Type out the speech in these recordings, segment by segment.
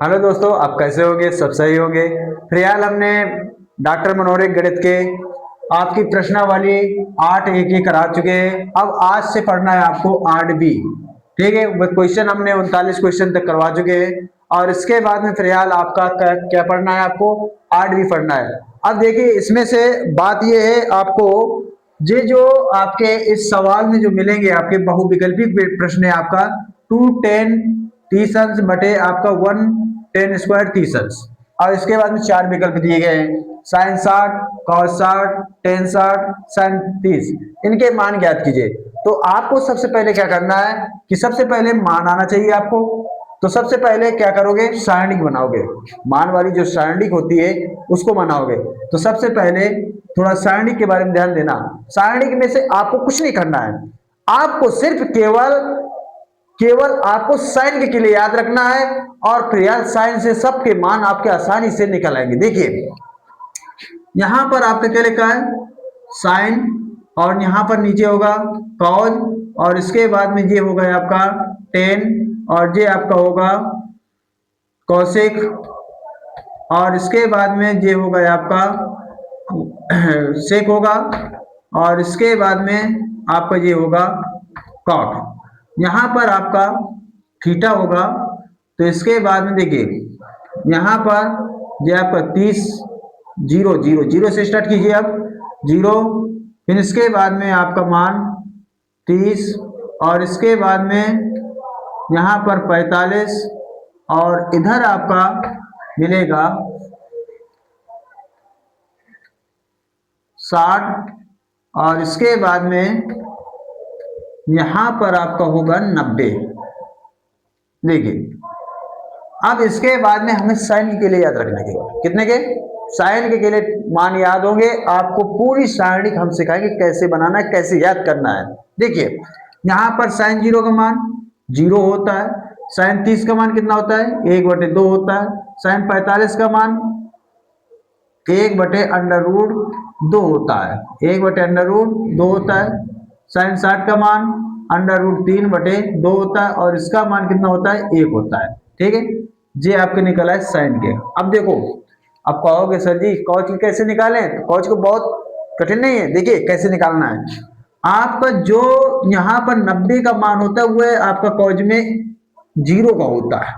Hello दोस्तों, आप कैसे होगे? सब सही होगे। फिलहाल हमने डॉक्टर मनोहर गणित के आपकी प्रश्नावली 8 A की करा चुके हैं। अब आज से पढ़ना है आपको 8B। ठीक है, वो क्वेश्चन हमने 39 क्वेश्चन तक करवा चुके हैं और इसके बाद में फिलहाल आपका क्या पढ़ना है? आपको 8B पढ़ना है। अब देखिए, इसमें से बात यह है, आपको ये जो आपके इस सवाल में जो मिलेंगे, आपके बहुविकल्पी प्रश्न है आपका 210 तीसंस बटे आपका 110 स्क्वायर तीसंस। और इसके बाद में 4 विकल्प दिए गए हैं, साइन 60, कॉस 60, टेन 60, साइन 30। इनके मान ज्ञात कीजिए। तो आपको सबसे पहले क्या करना है कि सबसे पहले मान आना चाहिए आपको। तो सबसे पहले क्या करोगे? सारणिक बनाओगे। मान वाली जो सारणिक होती है उसको बनाओगे। तो सबसे पहले थोड़ा सारणिक के बारे में ध्यान देना। सारणिक में से आपको कुछ नहीं करना है, आपको सिर्फ केवल केवल आपको साइन के लिए याद रखना है और फिर साइन से सबके मान आपके आसानी से निकल आएंगे। देखिए, यहां पर आपका क्या लिखा है? साइन, और यहां पर नीचे होगा कॉज, और इसके बाद में ये होगा आपका टेन, और ये आपका होगा कौशिक, और इसके बाद में ये होगा आपका सेक होगा, और इसके बाद में आपका ये होगा कॉट। यहां पर आपका थीटा होगा। तो इसके बाद में देखिए, यहां पर ये आपका 30, जीरो जीरो जीरो से स्टार्ट कीजिए आप, जीरो, फिर इसके बाद में आपका मान 30, और इसके बाद में यहां पर 45, और इधर आपका मिलेगा 60, और इसके बाद में यहां पर आपका होगा 90। देखिए, अब इसके बाद में हमें साइन के लिए याद रखने के, कितने के? साइन के लिए मान याद होंगे। आपको पूरी सारणिक हम सिखाएंगे कैसे बनाना है, कैसे याद करना है। देखिए, यहां पर साइन 0 का मान 0 होता है। साइन 30 का मान कितना होता है? 1/2 होता है। साइन 45 का मान 1/√2 होता है। 1/√2 होता है। साइन 60 का मान √3/2 होता है, और इसका मान कितना होता है? 1 होता है। ठीक है, ये आपके निकला है साइन के। अब देखो, अब कहोगे सर जी कॉज कैसे निकालें? तो कॉज को बहुत कठिन नहीं है। देखिए कैसे निकालना है। आपका जो यहाँ पर 90 का मान होता है वह आपका कॉज में 0 का होता है।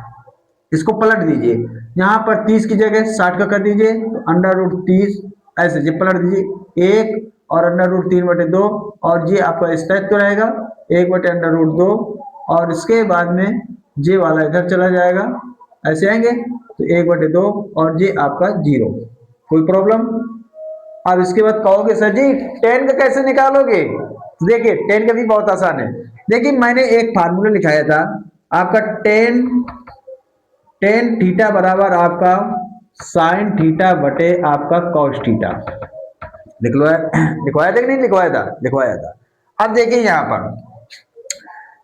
इसको पलट दीजिए, यहाँ पर 30 की जगह 60 का कर दीजिए, तो √30 ऐसे जी पलट दीजिए, 1 और √3/2, और ये आपका स्थायित्व रहेगा 1/√2, और इसके बाद में ये वाला इधर चला जाएगा, ऐसे आएंगे तो 1/2, और ये आपका 0। कोई प्रॉब्लम? अब इसके बाद कहोगे सर जी 10 का कैसे निकालोगे? देखिए 10 का भी बहुत आसान है। देखिए, मैंने एक फार्मूला लिखाया था आपका टेन थीटा बराबर आपका साइन थीटा बटे आपका कॉस थीटा। लिखवाया था कि नहीं लिखवाया था? लिखवाया था। अब देखिए,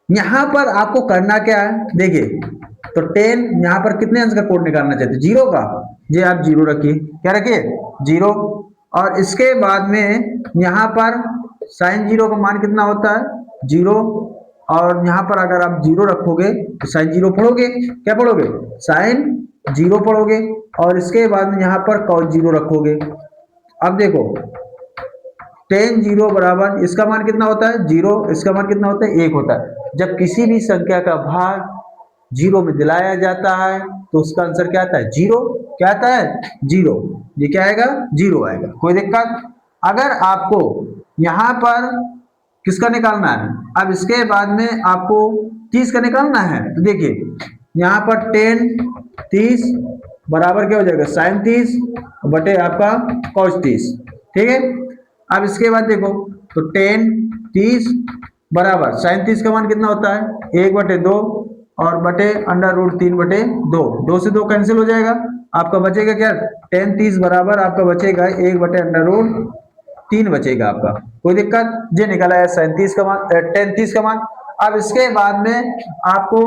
यहां पर आपको करना क्या है? देखिए, तो 10 यहां पर कितने अंश का कोड निकालना चाहते हैं? 0 का। ये आप 0 रखिए, क्या रखिए? 0। और इसके बाद में यहां पर साइन 0 का मान कितना होता है? 0। और यहां पर अगर आप 0 रखोगे तो साइन 0 पढ़ोगे, क्या पढ़ोगे? साइन 0 पढ़ोगे, और इसके बाद में यहां पर कॉस 0 रखोगे। अब देखो, टेन 0 बराबर इसका मान कितना होता है? 0। इसका मान कितना होता है? 1 होता है। जब किसी भी संख्या का भाग 0 में दिलाया जाता है तो उसका आंसर क्या आता है? 0। क्या आता है? 0। ये क्या आएगा? 0 आएगा। कोई दिक्कत? अगर आपको यहां पर किसका निकालना है? अब इसके बाद में आपको 30 का निकालना है। तो देखिए, यहां पर 30 बराबर क्या हो जाएगा? साइन 30 बटे आपका कॉस 30। ठीक है, अब इसके बाद देखो, तो 30 बराबर साइन 30 का मान कितना होता है? 1/2, और बटे √3/2। 2 से 2 कैंसिल हो जाएगा, आपका बचेगा क्या? 30 बराबर आपका बचेगा 1/√3 बचेगा आपका। कोई दिक्कत? ये निकला है 37 का मान, 30 का मान। अब इसके बाद में आपको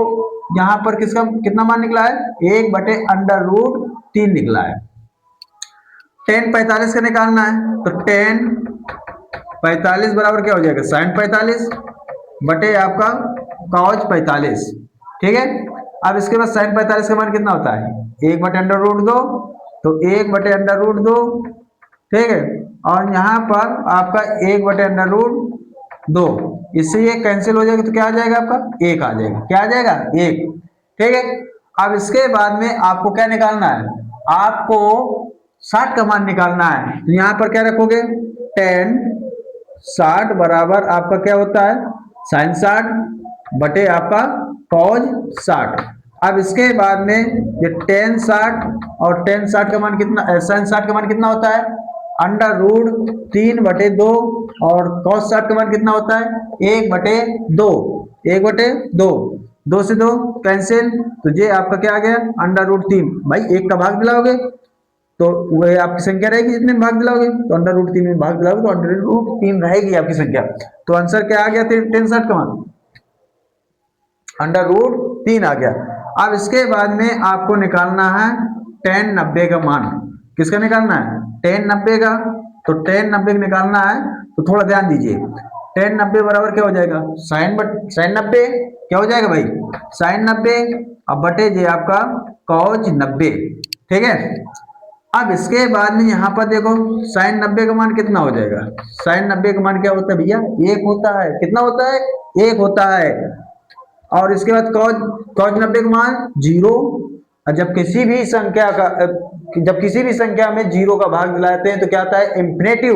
यहां पर किसका कितना मान निकला है? 1/√3 निकला है। 10 45 का निकालना है, तो 10 45 बराबर क्या हो जाएगा? साइन 45 बटे आपका कॉस 45। ठीक है, अब इसके बाद साइन 45 का मान कितना होता है, 1/√2, तो 1/√2, ठीक है। और यहाँ पर आपका 1/√2, इससे ये कैंसिल हो जाएगा तो क्या आ जाएगा आपका 1 आ जाएगा, क्या आ जाएगा 1, ठीक है। अब इसके बाद में आपको क्या निकालना है, आपको 60 का मान निकालना है, तो यहाँ पर क्या रखोगे, tan 60 बराबर आपका क्या होता है, sin 60 बटे आपका cos 60। अब इसके बाद में ये tan 60 और tan 60 का मान कितना, sin 60 का मान कितना होता है, √3/2, और cos 60 का मान कितना होता है 1/2, 1/2, 2 से 2 कैंसिल, तो ये आपका क्या आ गया √3। भाई 1 का भाग दिलाओगे तो वह आपकी संख्या रहेगी जितने में भाग दिलाओगे, तो √3 में भाग दिलाओगे तो √3 रहेगी आपकी संख्या। तो आंसर क्या आ गया tan 60 का मान, √3 आ गया। अब इसके बाद में आपको निकालना है tan 90 का मान, किसका निकालना है, tan 90 का। तो tan 90 निकालना है तो थोड़ा ध्यान दीजिए, tan 90 बराबर क्या हो जाएगा, sin 90 क्या हो जाएगा भाई, sin 90, अब बटे जे आपका cos 90, ठीक है। अब इसके बाद में यहाँ पर देखो sin 90 का मान कितना हो जाएगा, sin 90 का मान क्या होता है भैया, 1 होता है, कितना होता है 1 होता है। और इसके बाद cos 90 का मान 0, और जब किसी भी संख्या में 0 का भाग दिलाते हैं तो क्या आता है इंफिनिटिव,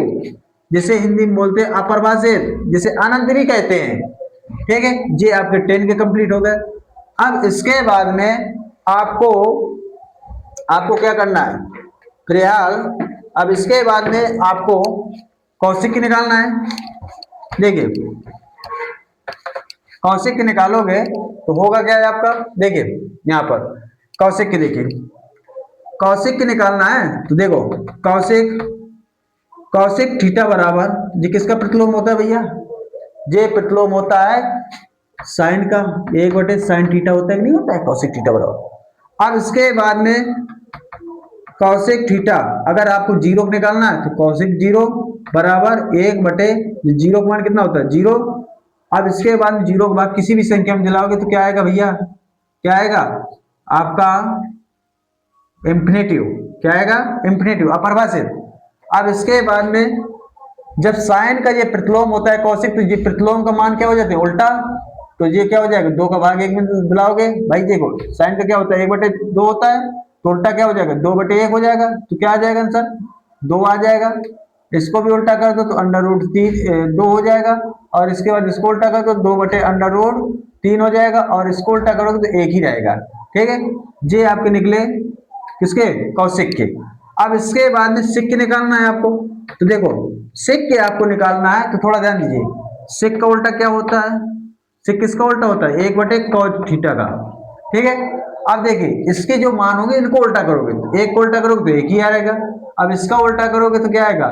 जिसे हिंदी में बोलते हैं अपरिभाषित, जिसे अनंत भी कहते हैं, ठीक है। ये आपके 10 के कंप्लीट हो गए। अब इसके बाद में आपको क्या करना है फिलहाल, अब इसके बाद में आपको कौशिक की निकालना है। देखिए कौशिक की निकालोगे तो होगा क्या है आपका, देखिए यहाँ पर कौशिक की, देखिए कौशिक की निकालना है तो देखो कौशिक थीटा बराबर, ये किसका प्रतिलोम होता है भैया, ये प्रतिलोम होता है साइन का, 1/sin थीटा होता है कि नहीं होता है कौशिक थीटा बराबर। अब इसके बाद में कौशिक थीटा अगर आपको 0 निकालना है तो कौशिक 0 बराबर 1/0 का मान कितना होता है 0। अब इसके बाद 0 के बाद किसी भी संख्या में दिलाओगे तो क्या आएगा भैया, क्या आएगा आपका इंफिनिटिव, क्या आएगा इंफिनिटिव, अपरिभाषित। अब इसके बाद में जब साइन का ये प्रतिलोम होता है कौशिक, तो ये प्रतिलोम का मान क्या हो जाता है उल्टा, तो ये क्या हो जाएगा 2 का भाग 1 में दिलाओगे, भाई देखो साइन का क्या होता है 1/2 होता है, तो उल्टा क्या हो जाएगा 2/1 हो जाएगा, तो क्या आ जाएगा आंसर 2 आ जाएगा। इसको भी उल्टा कर दो तो √2 हो जाएगा, और इसके बाद इसको उल्टा कर दो 2/√3 हो जाएगा, और इसको उल्टा करोगे तो 1 ही रहेगा, ठीक है। ये आपके निकले किसके, कौशिक के। अब इसके बाद में सिक के निकालना है आपको, तो देखो सिक के आपको निकालना है तो थोड़ा ध्यान दीजिए, सिक का उल्टा क्या होता है, सिक किसका उल्टा होता है 1/cos थीटा का, ठीक है। अब देखिए इसके जो मान होंगे इनको उल्टा करोगे तो 1 को उल्टा करोगे तो 1 ही आएगा, अब इसका उल्टा करोगे तो क्या आएगा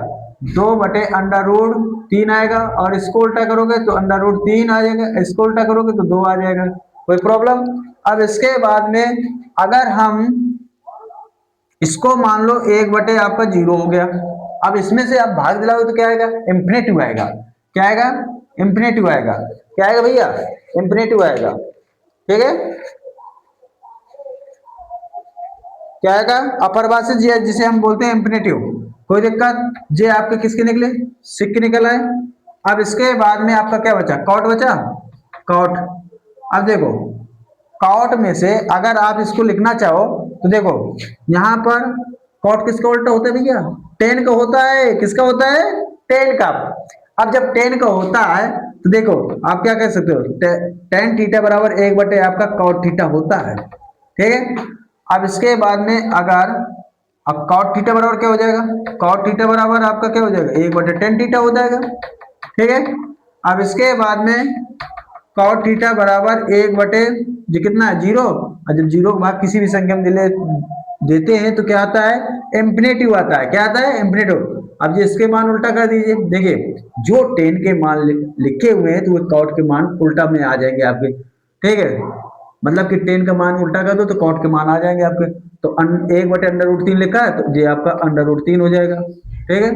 2/√3 आएगा, और इसको उल्टा करोगे तो √3 आ जाएगा, इसको उल्टा करोगे तो 2 आ जाएगा, कोई प्रॉब्लम। अब इसके बाद में अगर हम इसको मान लो 1 आपका 0 हो गया, अब इसमें से आप भाग दिलाओगे तो क्या आएगा इंफिनिटिव आएगा, क्या आएगा इंफिनिटिव आएगा, क्या आएगा भैया इंफिनिटिव आएगा, ठीक है। क्या आएगा अपरिभाषित, जिसे हम बोलते हैं इंफिनिटिव, कोई दिक्कत। जे आपके किसके निकले सिक निकल आए। अब इसके बाद में आपका क्या बचा, कॉट बचा, कॉट। अब देखो कॉट में से अगर आप इसको लिखना चाहो तो देखो यहाँ पर कॉट किसका उल्टा होता है भैया, tan का होता है, किसका होता है tan का। अब जब tan का होता है तो देखो आप क्या कह सकते हो tan थीटा बराबर 1 आपका cot थीटा होता है, ठीक है। अब इसके बाद में अगर अब cot थीटा बराबर क्या हो जाएगा, cot थीटा बराबर आपका क्या हो जाएगा 1/tan थीटा हो जाएगा, ठीक है। अब इसके बाद में cot थीटा बराबर 1 जो कितना है 0, और जब 0 का भाग किसी भी संख्या में देते हैं तो क्या आता है इंफिनिटिव आता है, क्या आता है इंफिनिटिव। अब ये इसके मान उल्टा कर दीजिए, देखिए जो 10 के मान लिखे हुए हैं तो वो कॉट के मान उल्टा में आ जाएंगे आपके, ठीक है। मतलब कि 10 का मान उल्टा कर दो तो कॉट के मान आ जाएंगे आपके, तो 1/√3 लिखा है तो ये आपका √3 हो जाएगा, ठीक है।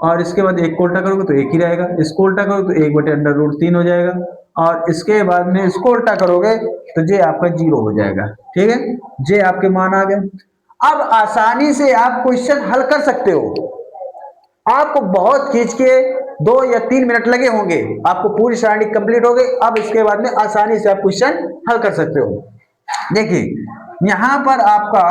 और इसके बाद 1 को उल्टा करोगे तो 1 ही रहेगा, इसको उल्टा करोगे तो 1/√3 हो जाएगा, और इसके बाद में इसको उल्टा करोगे तो ये आपका 0 हो जाएगा। ठीक है, ये आपके मान आ गए। अब आसानी से आप क्वेश्चन हल कर सकते हो। आपको बहुत खींच के 2 या 3 मिनट लगे होंगे, आपको पूरी सराउंडिंग कंप्लीट हो गई। अब इसके बाद में आसानी से आप क्वेश्चन हल कर सकते हो। देखिए यहां पर आपका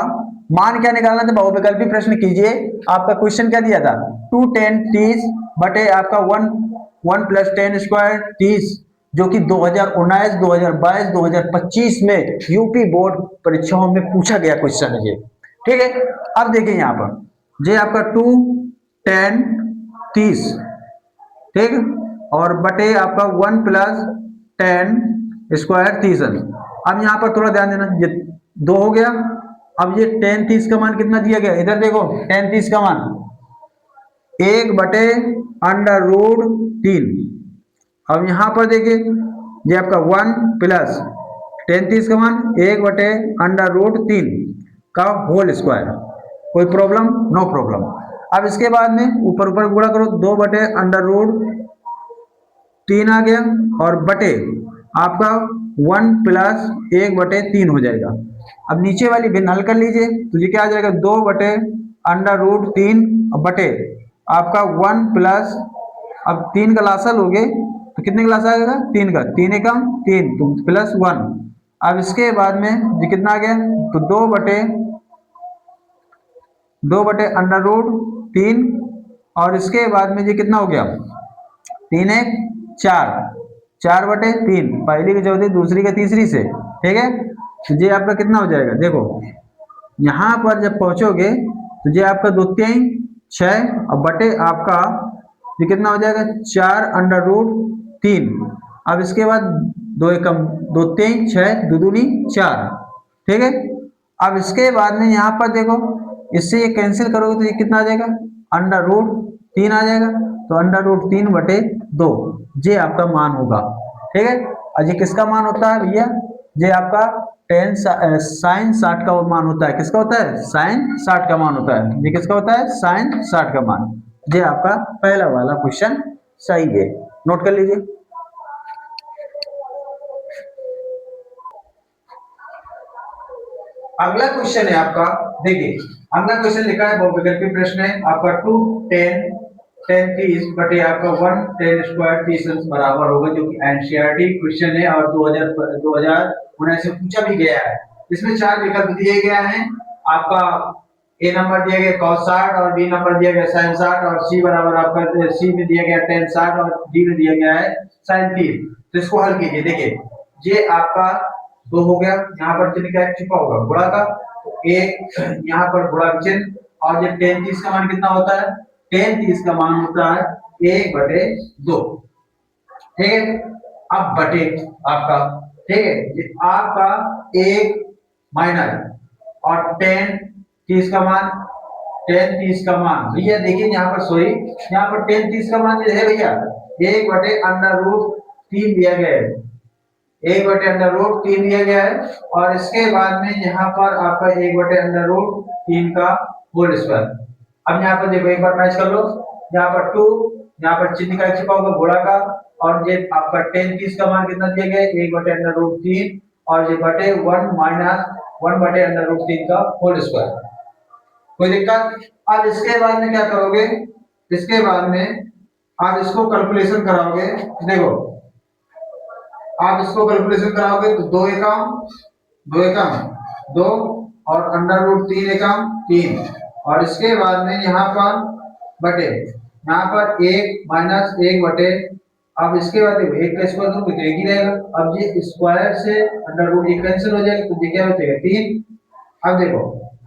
मान क्या निकालना था, बहुविकल्पी प्रश्न कीजिए। आपका क्वेश्चन क्या दिया था, 2 10 30 बटे आपका 1 प्लस 10 स्क्वायर 30, जो कि 2019 2022 2025 में यूपी बोर्ड परीक्षाओं में पूछा गया क्वेश्चन है ये। ठीक है, अब देखिए यहां पर ये आपका 2 10 30, ठीक, और बटे आपका 1 प्लस 10 स्क्वायर 30। अब यहां पर थोड़ा ध्यान देना, ये 2 हो गया। अब ये 10 30 का मान कितना दिया गया, इधर देखो 10 30 का मान 1 बटे अंडर रूट 3। अब यहां पर देखिए ये आपका 1 प्लस 10 30 का मान 1 बटे अंडर रूट 3 का होल स्क्वायर। कोई प्रॉब्लम, नो प्रॉब्लम। अब इसके बाद में ऊपर ऊपर गुणा करो, 2 बटे अंडर रूट 3 आ गया, और बटे आपका 1 प्लस 1 बटे 3 हो जाएगा। अब नीचे वाली भिन्न हल कर लीजिए, तो ये क्या आ जाएगा, 2 बटे अंडर रूट 3 बटे आपका 1 प्लस, अब 3 का लासल हो गए तो कितने का लासा आएगा, 3 का, 3 एकम 3 तो प्लस 1। अब इसके बाद में ये कितना आ गया, तो 2 बटे अंडर रूट 3, और इसके बाद में ये कितना हो गया, 3 1 4, 4 बटे 3, पहली की चौथी दूसरी का तीसरी से। ठीक है, तो ये आपका कितना हो जाएगा, देखो यहां पर जब पहुंचोगे तो ये आपका 2 3 6, और बटे आपका ये कितना हो जाएगा, 4 अंडर रूट 3। अब इसके बाद 2 एकम 2 3 6 2 दूनी 4। ठीक है, अब इसके बाद में यहाँ पर देखो इससे ये कैंसिल करोगे तो ये कितना आ जाएगा, अंडर रूट 3 आ जाएगा। तो अंडर रूट 3 बटे 2 ये आपका मान होगा। ठीक है, और ये किसका मान होता है भैया, ये आपका साइन 60 का मान होता है। किसका होता है, साइन 60 का मान होता है। ये किसका होता है, साइन 60 का मान। ये आपका पहला वाला क्वेश्चन सही है, नोट कर लीजिए। अगला क्वेश्चन है आपका, देखिए अगला क्वेश्चन लिखा है, बहुविकल्पी प्रश्न है आपका, 2 10 10 30 बटे आपका 1 10 स्क्वायर 30 बराबर होगा, जो कि एनसीईआरटी क्वेश्चन है और 2019 से पूछा भी गया है। इसमें 4 विकल्प दिए गए हैं आपका, ए नंबर दिया गया cos 60, और बी नंबर दिया गया sin 60, और सी बराबर आपका सी में दिया गया tan 60, और डी में दिया गया है sin 30। तो इसको हल कीजिए। देखिए ये आपका 2 हो गया, यहाँ पर चिन्ह क्या छिपा होगा, गुणा का, तो एक यहाँ पर गुणा चिन्ह, और ये tan 30 का मान कितना होता है, tan 30 का मान होता है 1 बटे 2। ठीक है, अब बटे आपका, ठीक है, ये आपका 1 माइनस और tan 30 का मान, tan 30 का मान भैया देखिए यहाँ पर, सॉरी यहाँ पर tan 30 का मान जो है भैया 1 बटे अंडर रूट 3 दिया गया है, 1 बटे अंडर रूट 3 दिया गया है, और इसके बाद में यहाँ पर आपका 1 बटे अंडर रूट 3 का होल स्क्वायर। अब यहाँ पर देखो एक बार मैच कर लो, यहाँ पर 2, यहाँ पर चिन्ह का छिपा होगा घोड़ा का, और ये आपका tan 30 का मान कितना दिया गया है, 1 बटे अंडर रूट 3, और ये बटे 1 माइनस 1 बटे अंडर रूट 3 का होल स्क्वायर। कोई दिक्कत। अब इसके बाद में क्या करोगे, इसके बाद में आप इसको कैलकुलेशन कराओगे। देखो आप इसको कैलकुलेशन कराओगे तो 2 एकम 2, और अंडर रूट 3 एकम 3, और इसके बाद में यहाँ पर बटे, यहाँ पर 1 माइनस 1 बटे, अब इसके बाद देखो 1 का स्क्वायर करोगे तो 1 ही रहेगा। अब ये स्क्वायर से अंडर रूट 1 कैंसिल हो जाएगा, तो ये क्या बचेगा 3। अब देखो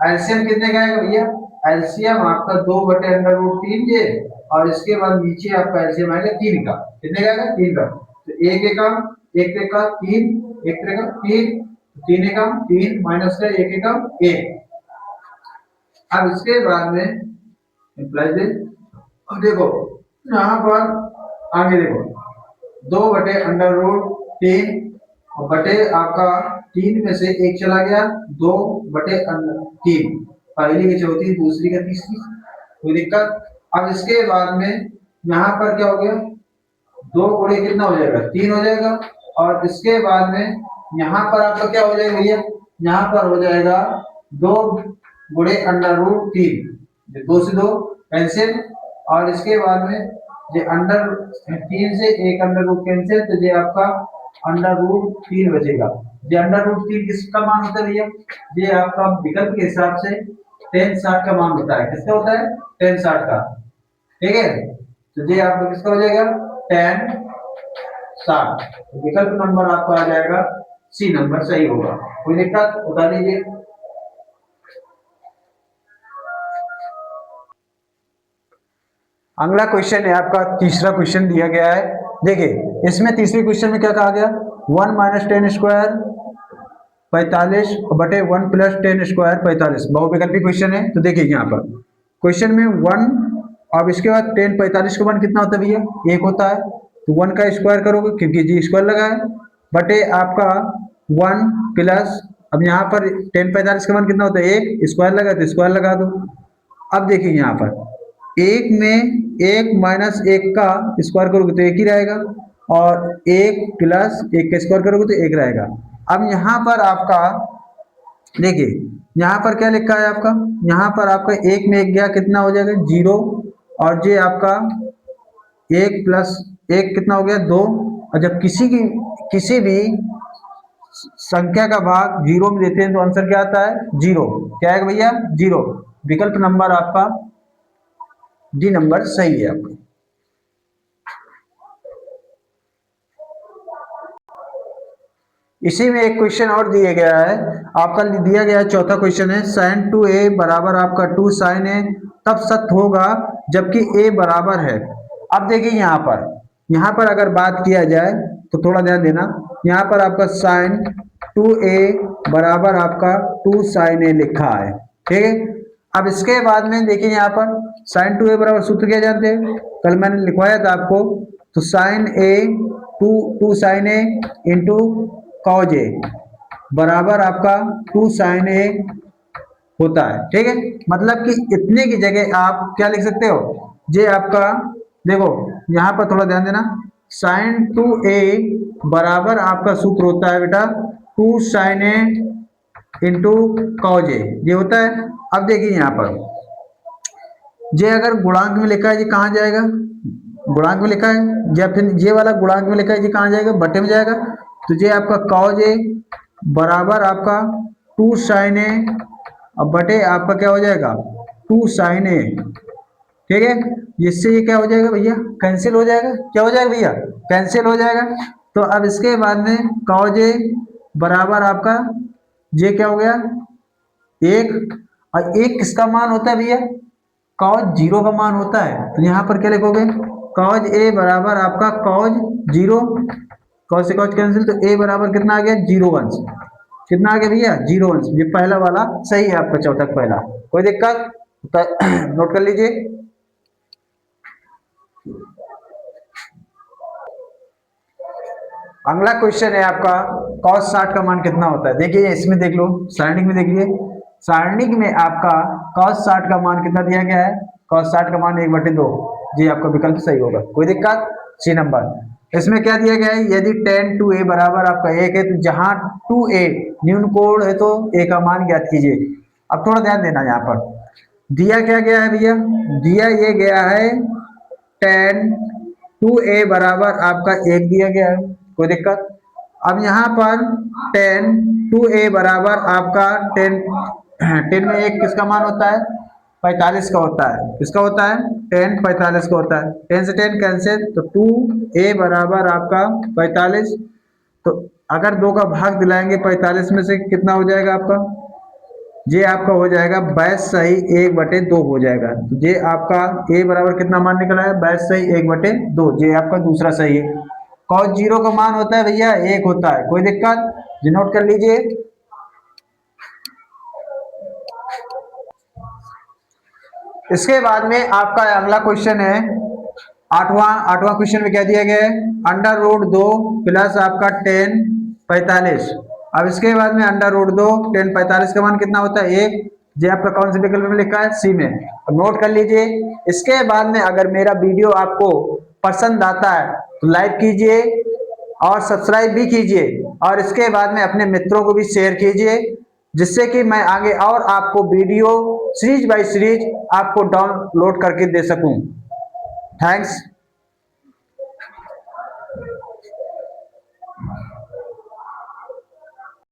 एलसीएम कितने का आएगा भैया, एलसीएम आपका 2 बटे अंडर रूट 3 ये, और इसके बाद नीचे आपका एलसीएम आएगा 3 का, कितने का आएगा 3 का, तो 1 एकम 1 त्रिका 3, 1 त्रिका 3, 3 एकम 3 माइनस का 1 एकम 1। अब इसके बाद में इम्प्लाइज दे, अब देखो यहाँ पर आगे देखो 2 बटे अंडर रूट 3, और बटे आपका 3 में से 1 चला गया, 2 बटे 3, पहली की चौथी दूसरी का तीसरी। कोई दिक्कत। अब इसके बाद में यहाँ पर क्या हो गया, 2 गुणे कितना हो जाएगा 3 हो जाएगा, और इसके बाद में यहाँ पर आपका क्या हो जाएगा भैया, यहाँ पर हो जाएगा 2 गुणे अंडर रूट 3, 2 से 2 कैंसिल, और इसके बाद में ये अंडर 3 से एक अंडर रूट कैंसिल, तो ये आपका अंडर रूट 3 बचेगा। ये अंडर रूट 3 किसका मान होता है भैया, ये आपका विकल्प के हिसाब से tan 60 का मान होता है। किसका होता है, tan 60 का, ठीक है। तो ये आपका किसका हो जाएगा, tan 60। विकल्प नंबर आपका आ जाएगा सी नंबर, सही होगा। कोई दिक्कत, उठा लीजिए। अगला क्वेश्चन है आपका, तीसरा क्वेश्चन दिया गया है। देखिए इसमें तीसरे क्वेश्चन में क्या कहा गया, 1 माइनस टेन स्क्वायर 45 बटे 1 प्लस टेन स्क्वायर 45, बहुविकल्पी क्वेश्चन है। तो देखिए यहाँ पर क्वेश्चन में 1, अब इसके बाद टेन 45 का मान कितना होता है भैया, 1 होता है। तो 1 का स्क्वायर करोगे क्योंकि जी स्क्वायर लगा है, बटे आपका 1 प्लस, अब यहाँ पर टेन 45 का मान कितना होता है, 1, स्क्वायर लगा तो स्क्वायर लगा दो। अब देखिए यहाँ पर एक में 1 माइनस 1 का स्क्वायर करोगे तो 1 ही रहेगा, और 1 प्लस 1 का स्क्वायर करोगे तो 1 रहेगा। अब यहाँ पर आपका देखिए यहाँ पर क्या लिखा है आपका, यहाँ पर आपका 1 में 1 गया कितना हो जाएगा 0, और ये आपका 1 प्लस 1 कितना हो गया 2। और जब किसी भी संख्या का भाग 0 में देते हैं तो आंसर क्या आता है, 0। क्या है भैया, 0। विकल्प नंबर आपका डी नंबर सही है आपका। इसी में एक क्वेश्चन और दिया गया है आपका, दिया गया चौथा क्वेश्चन है, sin 2a बराबर आपका 2 sin a तब सत्य होगा जबकि a बराबर है। अब देखिए यहाँ पर अगर बात किया जाए तो थोड़ा ध्यान देना, यहाँ पर आपका sin 2a बराबर आपका 2 sin a लिखा है, ठीक है। अब इसके बाद में देखिए यहाँ पर sin 2a बराबर सूत्र क्या जानते हैं, कल मैंने लिखवाया था आपको, तो sin a 2 sin a into cos A बराबर आपका 2 sin a होता है, ठीक है। मतलब कि इतने की जगह आप क्या लिख सकते हो, ये आपका देखो यहाँ पर थोड़ा ध्यान देना, sin 2a बराबर आपका सूत्र होता है बेटा 2 sin a इंटू कॉज ए, ये होता है। अब देखिए यहाँ पर ये अगर गुणांक में लिखा है ये कहाँ जाएगा, गुणांक में लिखा है, या फिर ये वाला गुणांक में लिखा है ये कहाँ जाएगा, बटे में जाएगा। तो ये आपका कॉज ए बराबर आपका 2 sin a, अब बटे आपका क्या हो जाएगा 2 sin a, ठीक है। इससे ये क्या हो जाएगा भैया, कैंसिल हो जाएगा, क्या हो जाएगा भैया, कैंसिल हो जाएगा। तो अब इसके बाद में कॉज ए बराबर आपका ये क्या हो गया 1, और 1 किसका मान होता है भैया, कॉज 0 का मान होता है। तो यहाँ पर क्या लिखोगे, कॉज ए बराबर आपका कॉज 0, कॉज से कॉज कैंसिल, तो ए बराबर कितना आ गया 0 अंश, कितना आ गया भैया 0 अंश। ये पहला वाला सही है आपका, चौथा पहला। कोई दिक्कत तो नोट कर लीजिए। अगला क्वेश्चन है आपका, cos 60 का मान कितना होता है। देखिए इसमें देख लो, सारणिक में देख लिए, सारणिक में आपका cos 60 का मान कितना दिया गया है, cos 60 का मान 1/2, जी आपका विकल्प सही होगा। कोई दिक्कत, सी नंबर। इसमें क्या दिया गया है, यदि tan 2a बराबर आपका 1 है तो जहां 2a न्यून कोण है तो a का मान ज्ञात कीजिए। अब थोड़ा ध्यान देना, यहाँ पर दिया क्या गया है भैया, दिया ये गया है tan 2a बराबर आपका 1 दिया गया है, कोई दिक्कत। अब यहाँ पर tan 2a बराबर आपका 10 में 1 किसका मान होता है, 45 का होता है, किसका होता है tan 45 का होता है। 10 से 10 कैंसिल, तो 2a बराबर आपका 45, तो अगर 2 का भाग दिलाएंगे 45 में से कितना हो जाएगा आपका, ये आपका हो जाएगा 22 सही 1/2 हो जाएगा। तो ये आपका a बराबर कितना मान निकला है, 22 सही 1/2, ये आपका दूसरा सही है। cos 0 का मान होता है भैया 1 होता है, कोई दिक्कत, जी नोट कर लीजिए। इसके बाद में आपका अगला क्वेश्चन है आठवां क्वेश्चन में क्या दिया गया है, √2 प्लस आपका tan 45। अब इसके बाद में √2 tan 45 का मान कितना होता है 1, ये आपका कौन से विकल्प में लिखा है, सी में। अब नोट कर लीजिए। इसके बाद में अगर मेरा वीडियो आपको पसंद आता है तो लाइक कीजिए, और सब्सक्राइब भी कीजिए और इसके बाद में अपने मित्रों को भी शेयर कीजिए, जिससे कि मैं आगे और आपको वीडियो सीरीज बाय सीरीज आपको डाउनलोड करके दे सकूं। थैंक्स।